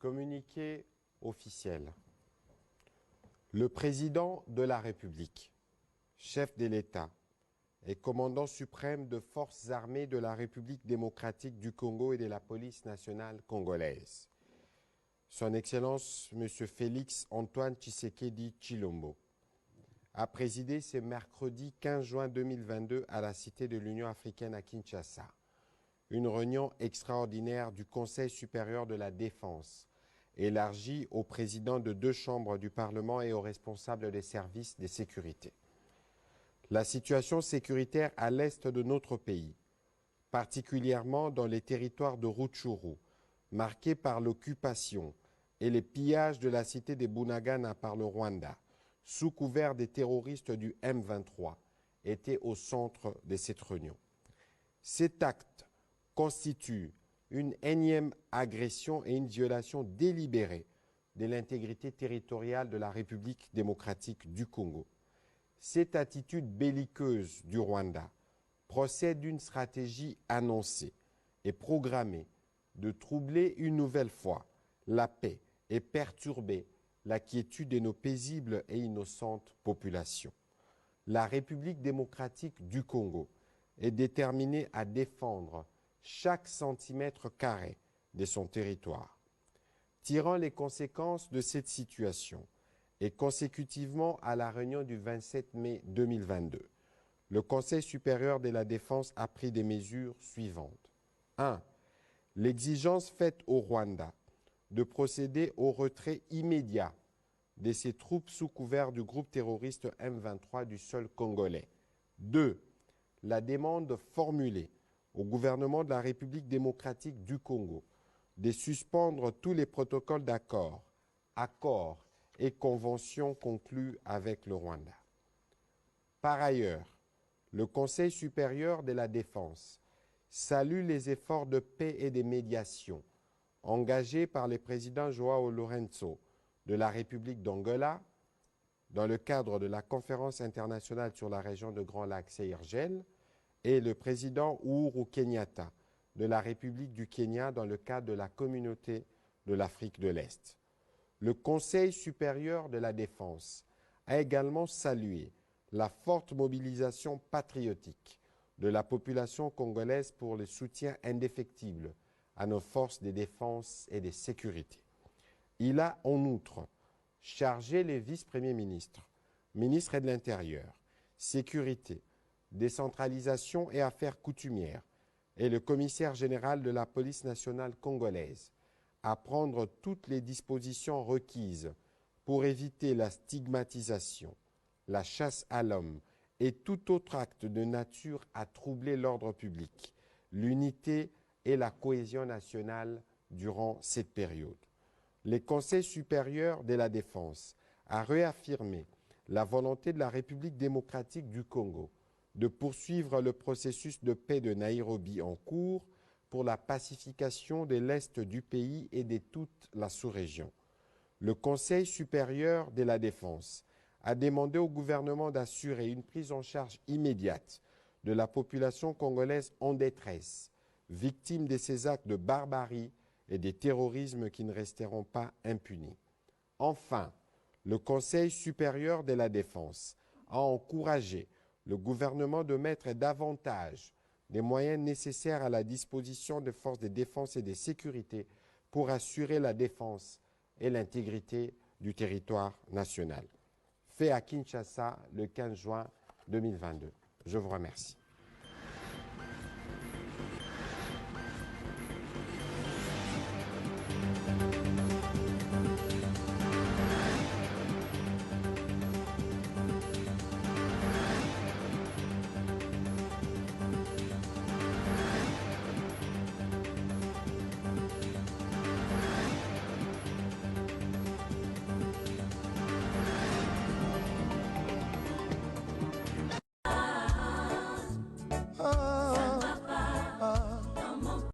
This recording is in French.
Communiqué officiel. Le président de la République, chef de l'État et commandant suprême de forces armées de la République démocratique du Congo et de la police nationale congolaise, Son Excellence M. Félix Antoine Tshisekedi Tshilombo, a présidé ce mercredi 15 juin 2022 à la Cité de l'Union africaine à Kinshasa une réunion extraordinaire du Conseil supérieur de la défense, élargie aux présidents de 2 chambres du Parlement et aux responsables des services de sécurité. La situation sécuritaire à l'est de notre pays, particulièrement dans les territoires de Rutshuru, marqués par l'occupation et les pillages de la cité de Bunagana par le Rwanda, sous couvert des terroristes du M23, était au centre de cette réunion. Cet acte constitue une énième agression et une violation délibérée de l'intégrité territoriale de la République démocratique du Congo. Cette attitude belliqueuse du Rwanda procède d'une stratégie annoncée et programmée de troubler une nouvelle fois la paix et perturber la quiétude de nos paisibles et innocentes populations. La République démocratique du Congo est déterminée à défendre chaque centimètre carré de son territoire. Tirant les conséquences de cette situation et consécutivement à la réunion du 27 mai 2022, le Conseil supérieur de la défense a pris des mesures suivantes. 1. L'exigence faite au Rwanda de procéder au retrait immédiat de ses troupes sous couvert du groupe terroriste M23 du sol congolais. 2. La demande formulée au gouvernement de la République démocratique du Congo de suspendre tous les protocoles d'accord, accords et conventions conclus avec le Rwanda. Par ailleurs, le Conseil supérieur de la défense salue les efforts de paix et de médiation engagés par le président João Lourenço de la République d'Angola dans le cadre de la conférence internationale sur la région de Grand Lac CIRGL et le président Uhuru Kenyatta de la République du Kenya dans le cadre de la communauté de l'Afrique de l'Est. Le Conseil supérieur de la défense a également salué la forte mobilisation patriotique de la population congolaise pour le soutien indéfectible à nos forces de défense et de sécurité. Il a en outre chargé les vice-premiers ministres, ministres de l'Intérieur, Sécurité, Décentralisation et Affaires coutumières et le commissaire général de la police nationale congolaise à prendre toutes les dispositions requises pour éviter la stigmatisation, la chasse à l'homme et tout autre acte de nature à troubler l'ordre public, l'unité et la cohésion nationale durant cette période. Le Conseil supérieur de la défense a réaffirmé la volonté de la République démocratique du Congo de poursuivre le processus de paix de Nairobi en cours pour la pacification de l'Est du pays et de toute la sous-région. Le Conseil supérieur de la défense a demandé au gouvernement d'assurer une prise en charge immédiate de la population congolaise en détresse, victime de ces actes de barbarie et des terrorismes qui ne resteront pas impunis. Enfin, le Conseil supérieur de la défense a encouragé le gouvernement de mettre davantage des moyens nécessaires à la disposition des forces de défense et de sécurité pour assurer la défense et l'intégrité du territoire national. Fait à Kinshasa le 15 juin 2022. Je vous remercie.